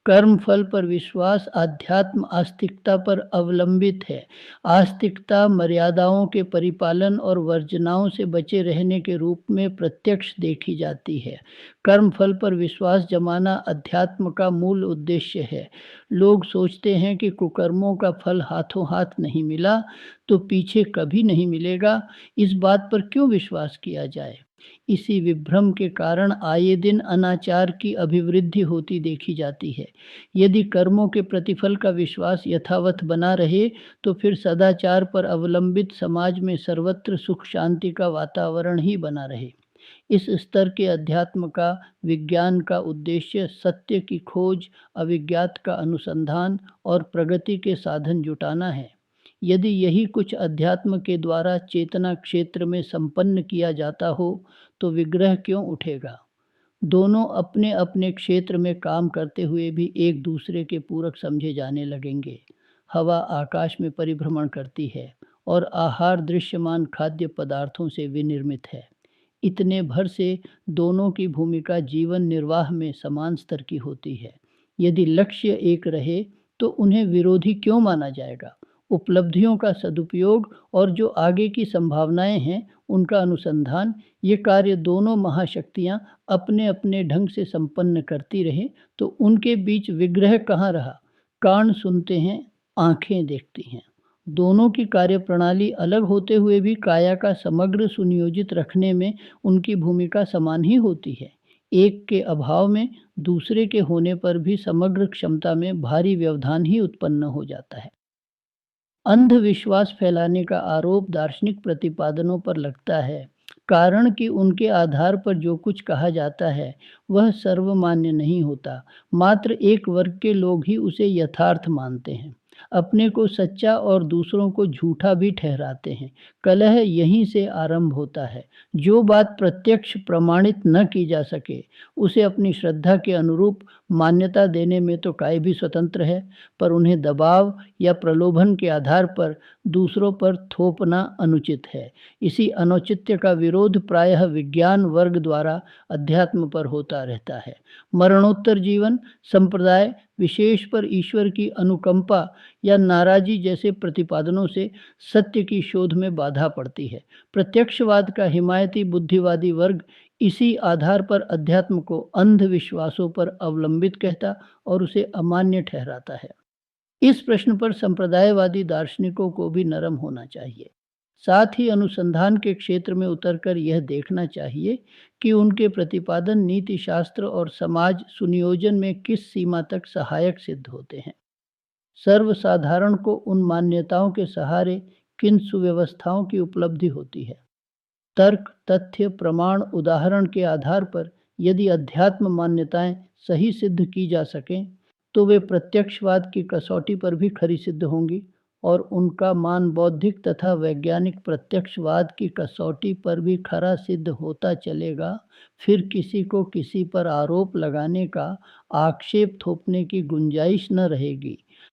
कर्म फल पर विश्वास आध्यात्म आस्तिकता पर अवलंबित है। आस्तिकता मर्यादाओं के परिपालन और वर्जनाओं से बचे रहने के रूप में प्रत्यक्ष देखी जाती है। कर्म फल पर विश्वास जमाना अध्यात्म का मूल उद्देश्य है। लोग सोचते हैं कि कुकर्मों का फल हाथों हाथ नहीं मिला तो पीछे कभी नहीं मिलेगा। इस बात पर क्यों विश्वास किया जाए? इसी विभ्रम के कारण आए दिन अनाचार की अभिवृद्धि होती देखी जाती है। यदि कर्मों के प्रतिफल का विश्वास यथावत बना रहे तो फिर सदाचार पर अवलंबित समाज में सर्वत्र सुख शांति का वातावरण ही बना रहे। इस स्तर के अध्यात्म का विज्ञान का उद्देश्य सत्य की खोज, अविज्ञात का अनुसंधान और प्रगति के साधन जुटाना है। यदि यही कुछ अध्यात्म के द्वारा चेतना क्षेत्र में संपन्न किया जाता हो तो विग्रह क्यों उठेगा? दोनों अपने अपने क्षेत्र में काम करते हुए भी एक दूसरे के पूरक समझे जाने लगेंगे। हवा आकाश में परिभ्रमण करती है और आहार दृश्यमान खाद्य पदार्थों से विनिर्मित है। इतने भर से दोनों की भूमिका जीवन निर्वाह में समान स्तर की होती है। यदि लक्ष्य एक रहे तो उन्हें विरोधी क्यों माना जाएगा? उपलब्धियों का सदुपयोग और जो आगे की संभावनाएं हैं उनका अनुसंधान, ये कार्य दोनों महाशक्तियां अपने अपने ढंग से संपन्न करती रहें तो उनके बीच विग्रह कहाँ रहा? कान सुनते हैं, आंखें देखती हैं। दोनों की कार्यप्रणाली अलग होते हुए भी काया का समग्र सुनियोजित रखने में उनकी भूमिका समान ही होती है। एक के अभाव में दूसरे के होने पर भी समग्र क्षमता में भारी व्यवधान ही उत्पन्न हो जाता है। अंधविश्वास फैलाने का आरोप दार्शनिक प्रतिपादनों पर लगता है, कारण कि उनके आधार पर जो कुछ कहा जाता है वह सर्वमान्य नहीं होता। मात्र एक वर्ग के लोग ही उसे यथार्थ मानते हैं, अपने को सच्चा और दूसरों को झूठा भी ठहराते हैं। कलह यहीं से आरंभ होता है। जो बात प्रत्यक्ष प्रमाणित न की जा सके उसे अपनी श्रद्धा के अनुरूप मान्यता देने में तो काय भी स्वतंत्र है, पर उन्हें दबाव या प्रलोभन के आधार पर दूसरों पर थोपना अनुचित है। इसी अनौचित्य का विरोध प्रायः विज्ञान वर्ग द्वारा अध्यात्म पर होता रहता है। मरणोत्तर जीवन, संप्रदाय, विशेष पर ईश्वर की अनुकंपा या नाराजी जैसे प्रतिपादनों से सत्य की शोध में बाधा पड़ती है। प्रत्यक्षवाद का हिमायती बुद्धिवादी वर्ग इसी आधार पर अध्यात्म को अंधविश्वासों पर अवलंबित कहता और उसे अमान्य ठहराता है। इस प्रश्न पर संप्रदायवादी दार्शनिकों को भी नरम होना चाहिए। साथ ही अनुसंधान के क्षेत्र में उतरकर यह देखना चाहिए कि उनके प्रतिपादन नीति शास्त्र और समाज सुनियोजन में किस सीमा तक सहायक सिद्ध होते हैं। सर्वसाधारण को उन मान्यताओं के सहारे किन सुव्यवस्थाओं की उपलब्धि होती है। तर्क, तथ्य, प्रमाण, उदाहरण के आधार पर यदि अध्यात्म मान्यताएं सही सिद्ध की जा सकें तो वे प्रत्यक्षवाद की कसौटी पर भी खरी सिद्ध होंगी और उनका मान बौद्धिक तथा वैज्ञानिक प्रत्यक्षवाद की कसौटी पर भी खरा सिद्ध होता चलेगा। फिर किसी को किसी पर आरोप लगाने का, आक्षेप थोपने की गुंजाइश न रहेगी।